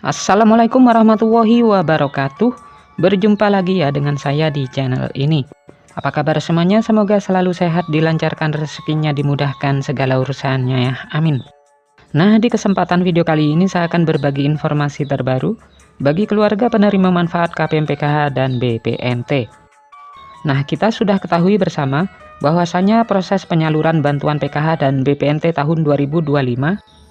Assalamualaikum warahmatullahi wabarakatuh. Berjumpa lagi ya dengan saya di channel ini. Apa kabar semuanya? Semoga selalu sehat, dilancarkan rezekinya, dimudahkan segala urusannya ya. Amin. Nah, di kesempatan video kali ini saya akan berbagi informasi terbaru bagi keluarga penerima manfaat KPM PKH dan BPNT. Nah, kita sudah ketahui bersama bahwasanya proses penyaluran bantuan PKH dan BPNT tahun 2025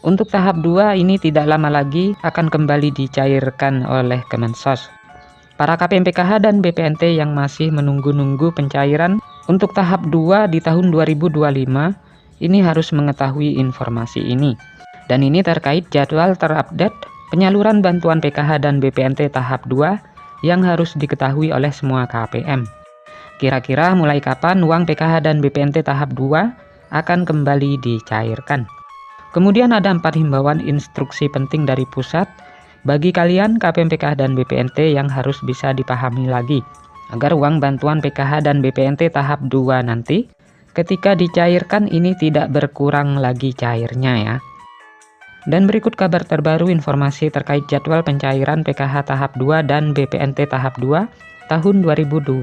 untuk tahap 2 ini tidak lama lagi akan kembali dicairkan oleh Kemensos. Para KPM PKH dan BPNT yang masih menunggu-nunggu pencairan untuk tahap 2 di tahun 2025 ini harus mengetahui informasi ini. Dan ini terkait jadwal terupdate penyaluran bantuan PKH dan BPNT tahap 2 yang harus diketahui oleh semua KPM. Kira-kira mulai kapan uang PKH dan BPNT tahap 2 akan kembali dicairkan? Kemudian ada 4 himbauan instruksi penting dari pusat bagi kalian KPM PKH dan BPNT yang harus bisa dipahami lagi agar uang bantuan PKH dan BPNT tahap 2 nanti ketika dicairkan ini tidak berkurang lagi cairnya ya. Dan berikut kabar terbaru informasi terkait jadwal pencairan PKH tahap 2 dan BPNT tahap 2 tahun 2025.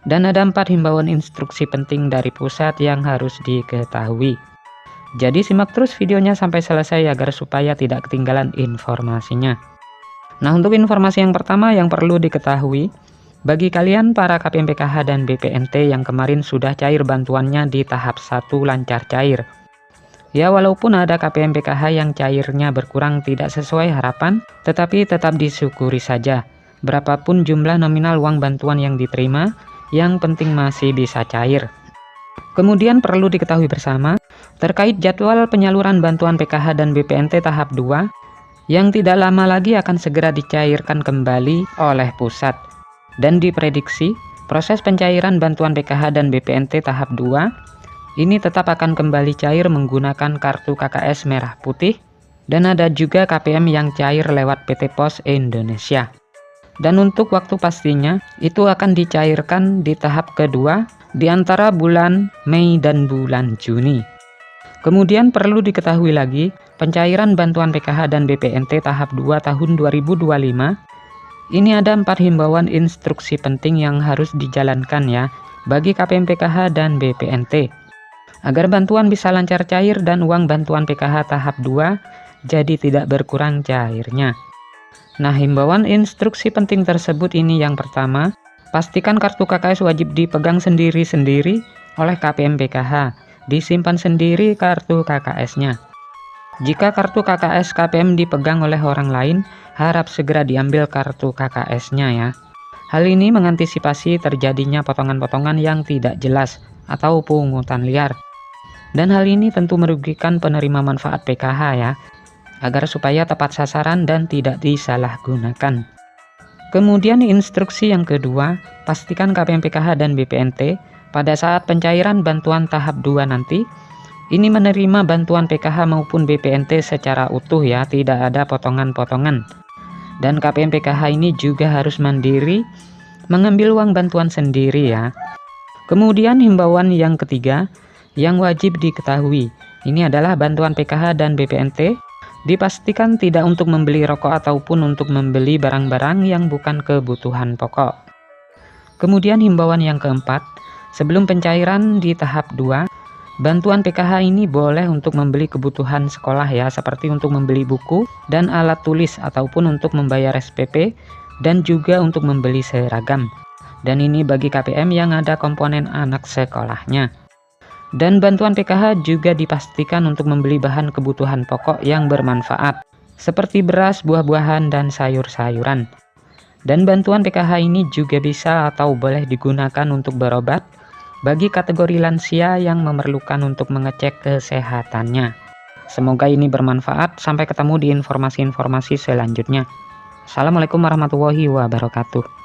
Dan ada 4 himbauan instruksi penting dari pusat yang harus diketahui. Jadi simak terus videonya sampai selesai agar supaya tidak ketinggalan informasinya. Nah, untuk informasi yang pertama yang perlu diketahui, bagi kalian para KPM PKH dan BPNT yang kemarin sudah cair bantuannya di tahap 1 lancar cair. Ya, walaupun ada KPM PKH yang cairnya berkurang tidak sesuai harapan, tetapi tetap disyukuri saja. Berapapun jumlah nominal uang bantuan yang diterima, yang penting masih bisa cair. Kemudian perlu diketahui bersama terkait jadwal penyaluran bantuan PKH dan BPNT tahap 2 yang tidak lama lagi akan segera dicairkan kembali oleh pusat. Dan diprediksi proses pencairan bantuan PKH dan BPNT tahap 2 ini tetap akan kembali cair menggunakan kartu KKS merah putih, dan ada juga KPM yang cair lewat PT Pos Indonesia. Dan untuk waktu pastinya itu akan dicairkan di tahap kedua di antara bulan Mei dan bulan Juni. Kemudian perlu diketahui lagi pencairan bantuan PKH dan BPNT tahap 2 tahun 2025. Ini ada 4 himbauan instruksi penting yang harus dijalankan ya bagi KPM PKH dan BPNT agar bantuan bisa lancar cair dan uang bantuan PKH tahap 2 jadi tidak berkurang cairnya. Nah, himbauan instruksi penting tersebut ini yang pertama, pastikan kartu KKS wajib dipegang sendiri-sendiri oleh KPM PKH, disimpan sendiri kartu KKS-nya. Jika kartu KKS KPM dipegang oleh orang lain, harap segera diambil kartu KKS-nya ya. Hal ini mengantisipasi terjadinya potongan-potongan yang tidak jelas atau pungutan liar. Dan hal ini tentu merugikan penerima manfaat PKH ya, agar supaya tepat sasaran dan tidak disalahgunakan. Kemudian instruksi yang kedua, pastikan KPM PKH dan BPNT pada saat pencairan bantuan tahap 2 nanti, ini menerima bantuan PKH maupun BPNT secara utuh ya, tidak ada potongan-potongan. Dan KPM PKH ini juga harus mandiri mengambil uang bantuan sendiri ya. Kemudian himbauan yang ketiga, yang wajib diketahui, ini adalah bantuan PKH dan BPNT dipastikan tidak untuk membeli rokok ataupun untuk membeli barang-barang yang bukan kebutuhan pokok. Kemudian himbauan yang keempat, sebelum pencairan di tahap 2, bantuan PKH ini boleh untuk membeli kebutuhan sekolah ya, seperti untuk membeli buku dan alat tulis ataupun untuk membayar SPP dan juga untuk membeli seragam. Dan ini bagi KPM yang ada komponen anak sekolahnya. Dan bantuan PKH juga dipastikan untuk membeli bahan kebutuhan pokok yang bermanfaat, seperti beras, buah-buahan, dan sayur-sayuran. Dan bantuan PKH ini juga bisa atau boleh digunakan untuk berobat bagi kategori lansia yang memerlukan untuk mengecek kesehatannya. Semoga ini bermanfaat. Sampai ketemu di informasi-informasi selanjutnya. Assalamualaikum warahmatullahi wabarakatuh.